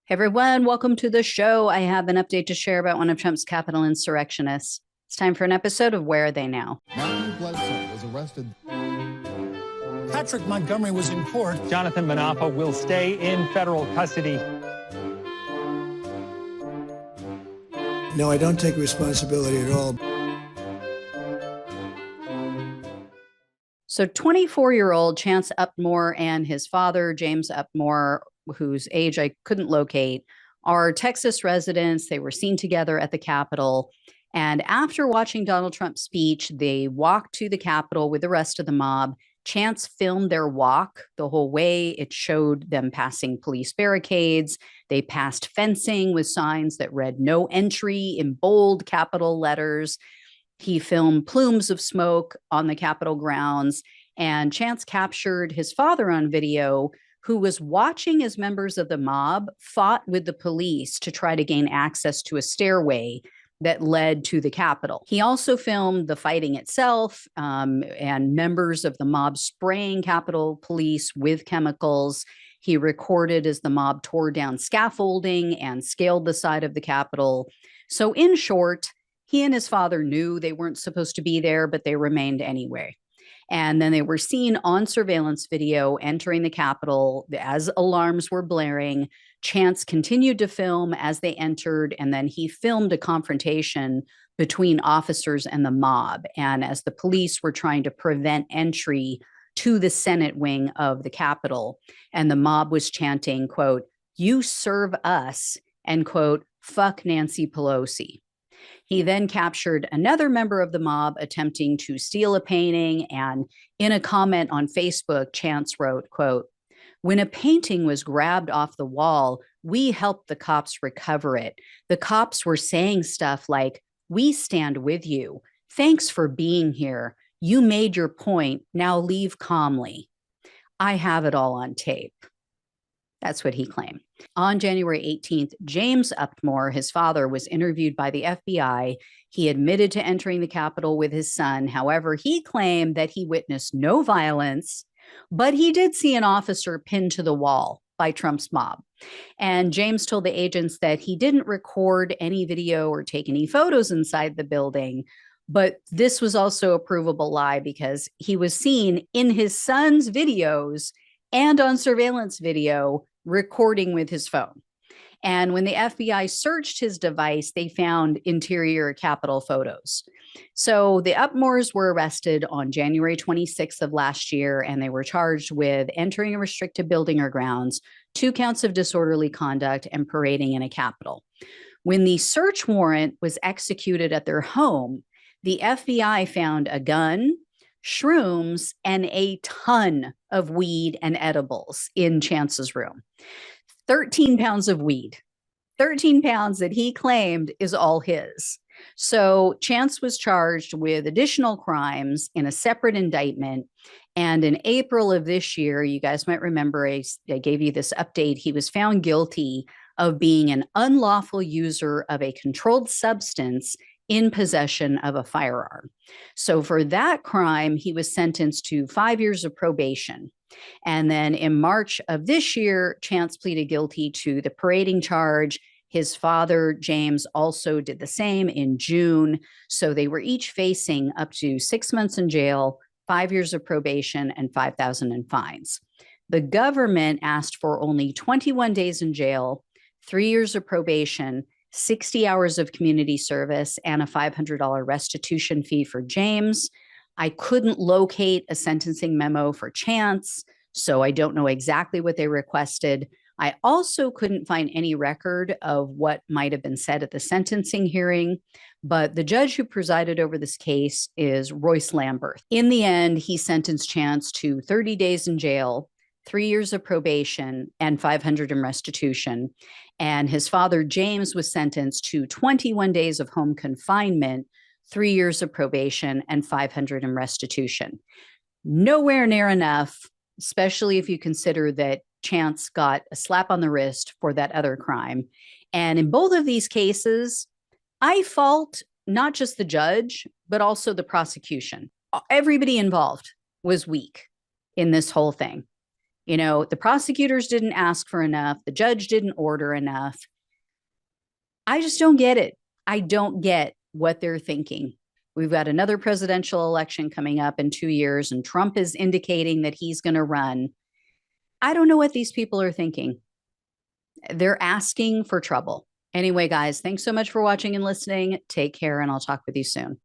Hey everyone, welcome to the show. I have an update to share about one of Trump's Capitol insurrectionists. It's time for an episode of Where Are They Now? Matthew Bledsoe was arrested. Patrick Montgomery was in court. Jonathan Manapa will stay in federal custody. No, I don't take responsibility at all. So 24-year-old Chance Uptmore and his father, James Uptmore, whose age I couldn't locate, are Texas residents. They were seen together at the Capitol. And after watching Donald Trump's speech, they walked to the Capitol with the rest of the mob. Chance filmed their walk the whole way. It showed them passing police barricades. They passed fencing with signs that read "No Entry" in bold capital letters. He filmed plumes of smoke on the Capitol grounds, and Chance captured his father on video, who was watching as members of the mob fought with the police to try to gain access to a stairway that led to the Capitol. He also filmed the fighting itself and members of the mob spraying Capitol Police with chemicals. He recorded as the mob tore down scaffolding and scaled the side of the Capitol. So in short, he and his father knew they weren't supposed to be there, but they remained anyway. And then they were seen on surveillance video entering the Capitol as alarms were blaring. Chance continued to film as they entered, and then he filmed a confrontation between officers and the mob. And as the police were trying to prevent entry to the Senate wing of the Capitol, and the mob was chanting, quote, "You serve us," and quote, "Fuck Nancy Pelosi." He then captured another member of the mob attempting to steal a painting, and in a comment on Facebook, Chance wrote, quote, "When a painting was grabbed off the wall, we helped the cops recover it. The cops were saying stuff like, 'We stand with you. Thanks for being here. You made your point. Now leave calmly.' I have it all on tape." That's what he claimed. On January 18th, James Uptmore, his father, was interviewed by the FBI. He admitted to entering the Capitol with his son. However, he claimed that he witnessed no violence, but he did see an officer pinned to the wall by Trump's mob. And James told the agents that he didn't record any video or take any photos inside the building. But this was also a provable lie because he was seen in his son's videos and on surveillance video recording with his phone. And when the FBI searched his device, they found interior Capitol photos. So the Uptmores were arrested on January 26th of last year, and they were charged with entering a restricted building or grounds, 2 counts of disorderly conduct, and parading in a Capitol. When the search warrant was executed at their home, the FBI found a gun, shrooms, and a ton of weed and edibles in Chance's room. 13 pounds of weed, 13 pounds that he claimed is all his. So Chance was charged with additional crimes in a separate indictment. And in April of this year, you guys might remember, I gave you this update. He was found guilty of being an unlawful user of a controlled substance in possession of a firearm. So for that crime, he was sentenced to 5 years of probation. And then in March of this year, Chance pleaded guilty to the parading charge. His father, James, also did the same in June. So they were each facing up to 6 months in jail, 5 years of probation, and $5,000 in fines. The government asked for only 21 days in jail, 3 years of probation, 60 hours of community service, and a $500 restitution fee for James. I couldn't locate a sentencing memo for Chance, so I don't know exactly what they requested. I also couldn't find any record of what might have been said at the sentencing hearing, but the judge who presided over this case is Royce Lamberth. In the end, he sentenced Chance to 30 days in jail, 3 years of probation, and $500 in restitution. And his father, James, was sentenced to 21 days of home confinement, 3 years of probation, and $500 in restitution. Nowhere near enough, especially if you consider that Chance got a slap on the wrist for that other crime. And in both of these cases, I fault not just the judge, but also the prosecution. Everybody involved was weak in this whole thing. The prosecutors didn't ask for enough. The judge didn't order enough. I just don't get it. I don't get what they're thinking. We've got another presidential election coming up in 2 years, and Trump is indicating that he's going to run. I don't know what these people are thinking. They're asking for trouble. Anyway, guys, thanks so much for watching and listening. Take care, and I'll talk with you soon.